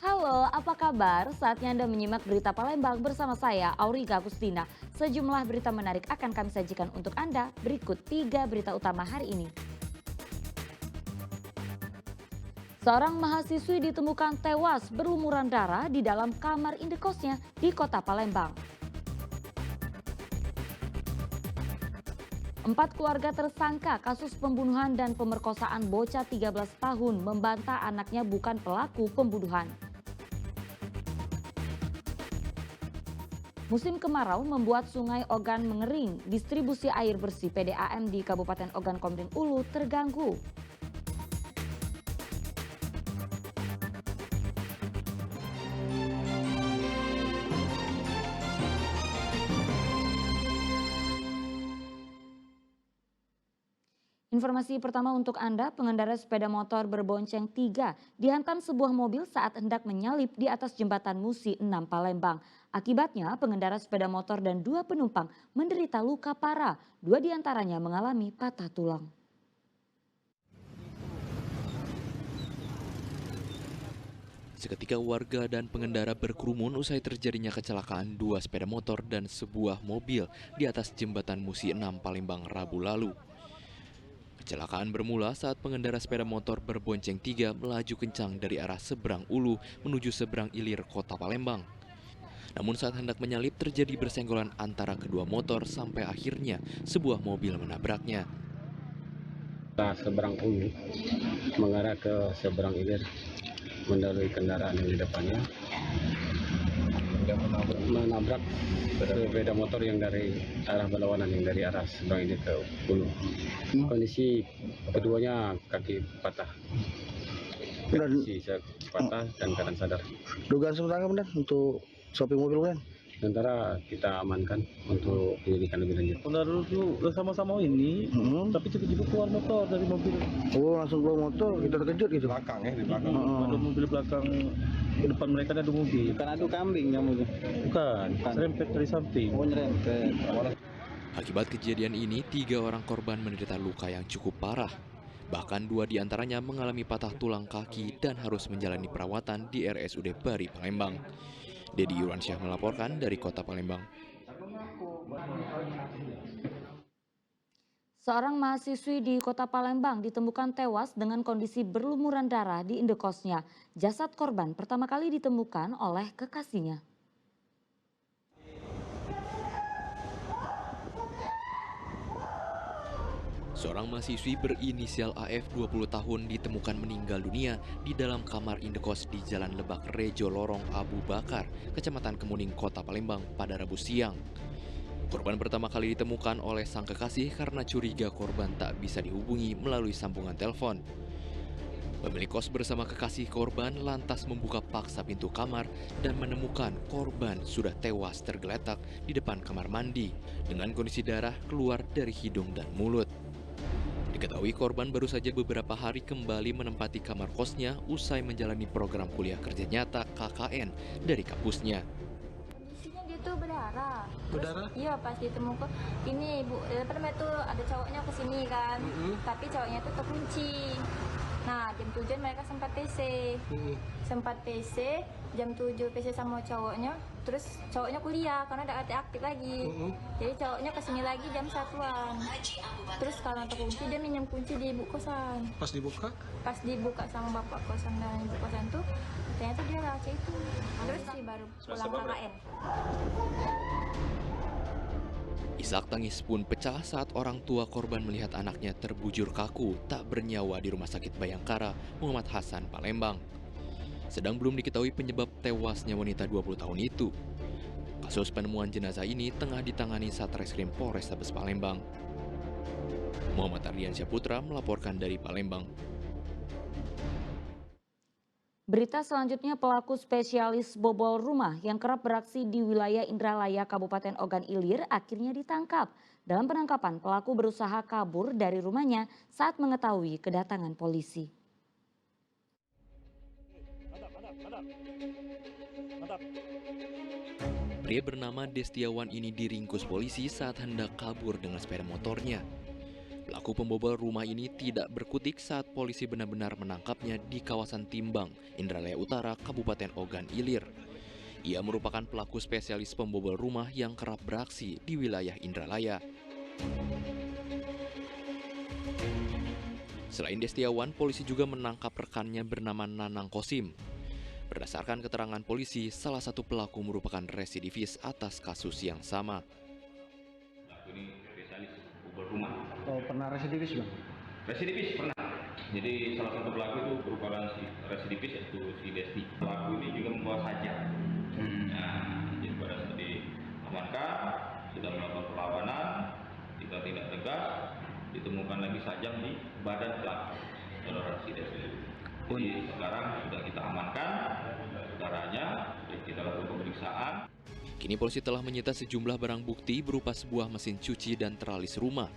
Halo, apa kabar? Saatnya Anda menyimak berita Palembang bersama saya, Auriga Agustina. Sejumlah berita menarik akan kami sajikan untuk Anda. Berikut 3 berita utama hari ini. Seorang mahasiswi ditemukan tewas berlumuran darah di dalam kamar indekosnya di kota Palembang. 4 keluarga tersangka kasus pembunuhan dan pemerkosaan bocah 13 tahun membantah anaknya bukan pelaku pembunuhan. Musim kemarau membuat Sungai Ogan mengering. Distribusi air bersih PDAM di Kabupaten Ogan Komering Ulu terganggu. Informasi pertama untuk Anda, pengendara sepeda motor berbonceng 3 dihantam sebuah mobil saat hendak menyalip di atas jembatan Musi 6 Palembang. Akibatnya pengendara sepeda motor dan 2 penumpang menderita luka parah. 2 diantaranya mengalami patah tulang. Seketika warga dan pengendara berkerumun usai terjadinya kecelakaan 2 sepeda motor dan sebuah mobil di atas jembatan Musi 6 Palembang Rabu lalu. Kecelakaan bermula saat pengendara sepeda motor berbonceng 3 melaju kencang dari arah seberang Ulu menuju seberang Ilir Kota Palembang. Namun saat hendak menyalip terjadi bersenggolan antara kedua motor sampai akhirnya sebuah mobil menabraknya. Seberang Ulu mengarah ke seberang Ilir mendahului kendaraan yang di depannya menabrak sepeda motor yang dari arah berlawanan, yang dari arah seberang Ilir ke Ulu. Kondisi keduanya kaki patah, kondisi patah dan keadaan sadar. Dugaan sementara benar untuk sopir mobil kan? Sementara kita amankan untuk penyelidikan lebih lanjut. Pengendara dulu sama-sama ini, tapi tiba-tiba keluar motor dari mobil. Oh, langsung keluar motor, kita terkejut gitu. Di belakang. Ada mobil belakang, di depan mereka ada mobil. Bukan adu kambing nyamuk. Bukan. Serempet dari samping. Oh, nyerempet. Akibat kejadian ini 3 orang korban menderita luka yang cukup parah. Bahkan 2 diantaranya mengalami patah tulang kaki dan harus menjalani perawatan di RSUD Bari Palembang. Dedi Yuransyah melaporkan dari Kota Palembang. Seorang mahasiswi di kota Palembang ditemukan tewas dengan kondisi berlumuran darah di indekosnya. Jasad korban pertama kali ditemukan oleh kekasihnya. Seorang mahasiswi berinisial AF 20 tahun ditemukan meninggal dunia di dalam kamar indekos di Jalan Lebak Rejo Lorong Abu Bakar, Kecamatan Kemuning, Kota Palembang pada Rabu siang. Korban pertama kali ditemukan oleh sang kekasih karena curiga korban tak bisa dihubungi melalui sambungan telepon. Pemilik kos bersama kekasih korban lantas membuka paksa pintu kamar dan menemukan korban sudah tewas tergeletak di depan kamar mandi dengan kondisi darah keluar dari hidung dan mulut. Diketahui korban baru saja beberapa hari kembali menempati kamar kosnya usai menjalani program kuliah kerja nyata KKN dari kampusnya. Kondisinya dia tuh berdarah. Berdarah? Iya, pas ditemukan ini Bu, apa namanya tuh ada cowoknya kesini kan. Tapi cowoknya tuh terkunci. Nah, jam 7 mereka sempat PC. Jam 7 PC sama cowoknya. Terus cowoknya kuliah karena udah aktif lagi. Jadi cowoknya kesini lagi jam 1-an. Terus kalau terkunci dia minjem kunci di ibu kosan. Pas dibuka? Pas dibuka sama bapak kosan dan ibu kosan tuh ternyata dia raca itu. Terus sih baru pulang KKN. Isak tangis pun pecah saat orang tua korban melihat anaknya terbujur kaku tak bernyawa di Rumah Sakit Bayangkara Muhammad Hasan Palembang. Sedang belum diketahui penyebab tewasnya wanita 20 tahun itu. Kasus penemuan jenazah ini tengah ditangani Satreskrim Polrestabes Palembang. Muhammad Ardiansyah Putra melaporkan dari Palembang. Berita selanjutnya, pelaku spesialis bobol rumah yang kerap beraksi di wilayah Indralaya Kabupaten Ogan Ilir akhirnya ditangkap. Dalam penangkapan, pelaku berusaha kabur dari rumahnya saat mengetahui kedatangan polisi. Pria bernama Destiawan ini diringkus polisi saat hendak kabur dengan sepeda motornya. Pelaku pembobol rumah ini tidak berkutik saat polisi benar-benar menangkapnya di kawasan Timbang, Indralaya Utara, Kabupaten Ogan Ilir. Ia merupakan pelaku spesialis pembobol rumah yang kerap beraksi di wilayah Indralaya. Selain Destiawan, polisi juga menangkap rekannya bernama Nanang Kosim. Berdasarkan keterangan polisi, salah satu pelaku merupakan residivis atas kasus yang sama. Pelaku ini spesialis pembobol rumah. Oh, pernah residivis bang? Residivis pernah. Jadi salah satu pelaku itu merupakan residivis yaitu si Desti. Pelaku ini juga membawa sajam. Nah, jadi pada saat diamankan, sudah melakukan perlawanan, kita tidak tegas, ditemukan lagi sajam di badan pelaku, saudara si Desti. Jadi sekarang sudah kita amankan saudaranya, kita lakukan pemeriksaan. Kini polisi telah menyita sejumlah barang bukti berupa sebuah mesin cuci dan teralis rumah.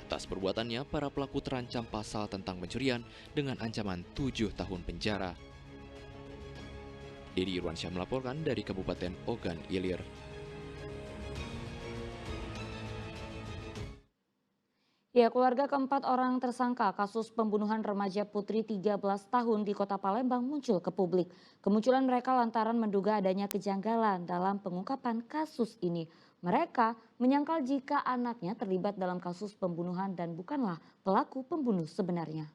Atas perbuatannya, para pelaku terancam pasal tentang pencurian dengan ancaman 7 tahun penjara. Dedi Irwansyah melaporkan dari Kabupaten Ogan Ilir. Ya, keluarga keempat orang tersangka kasus pembunuhan remaja putri 13 tahun di Kota Palembang muncul ke publik. Kemunculan mereka lantaran menduga adanya kejanggalan dalam pengungkapan kasus ini. Mereka menyangkal jika anaknya terlibat dalam kasus pembunuhan dan bukanlah pelaku pembunuh sebenarnya.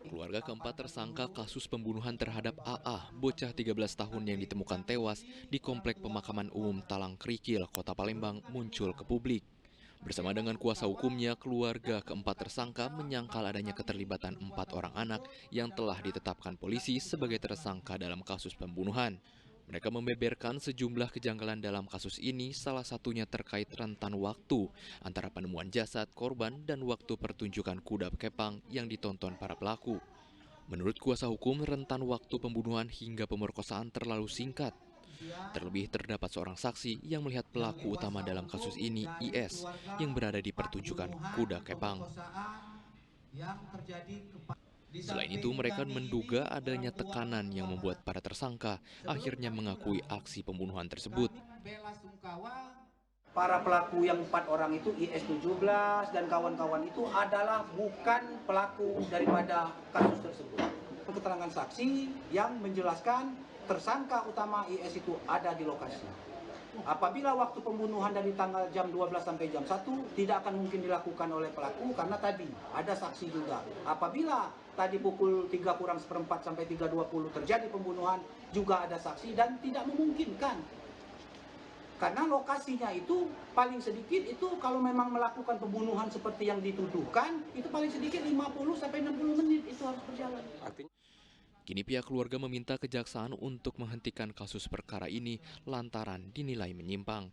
Keluarga keempat tersangka kasus pembunuhan terhadap AA, bocah 13 tahun yang ditemukan tewas di Komplek Pemakaman Umum Talang Krikil, Kota Palembang muncul ke publik. Bersama dengan kuasa hukumnya, keluarga keempat tersangka menyangkal adanya keterlibatan 4 orang anak yang telah ditetapkan polisi sebagai tersangka dalam kasus pembunuhan. Mereka membeberkan sejumlah kejanggalan dalam kasus ini, salah satunya terkait rentan waktu antara penemuan jasad korban dan waktu pertunjukan kuda kepang yang ditonton para pelaku. Menurut kuasa hukum, rentan waktu pembunuhan hingga pemerkosaan terlalu singkat. Terlebih terdapat seorang saksi yang melihat pelaku utama dalam kasus ini, IS, yang berada di pertunjukan kuda kepang. Selain itu, mereka menduga adanya tekanan yang membuat para tersangka akhirnya mengakui aksi pembunuhan tersebut. Para pelaku yang 4 orang itu, IS-17 dan kawan-kawan itu adalah bukan pelaku daripada kasus tersebut. Keterangan saksi yang menjelaskan tersangka utama IS itu ada di lokasi. Apabila waktu pembunuhan dari tanggal jam 12 sampai jam 1 tidak akan mungkin dilakukan oleh pelaku karena tadi ada saksi juga. Apabila tadi pukul 3:04 sampai 3:20 terjadi pembunuhan juga ada saksi dan tidak memungkinkan. Karena lokasinya itu paling sedikit itu kalau memang melakukan pembunuhan seperti yang dituduhkan itu paling sedikit 50 sampai 60 menit itu harus berjalan. Kini pihak keluarga meminta kejaksaan untuk menghentikan kasus perkara ini lantaran dinilai menyimpang.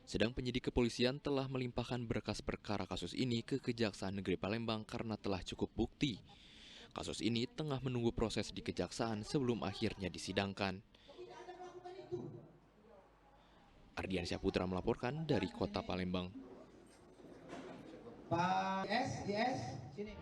Sedang penyidik kepolisian telah melimpahkan berkas perkara kasus ini ke Kejaksaan Negeri Palembang karena telah cukup bukti. Kasus ini tengah menunggu proses di kejaksaan sebelum akhirnya disidangkan. Ardiansyah Putra melaporkan dari Kota Palembang. Pak IS, sini.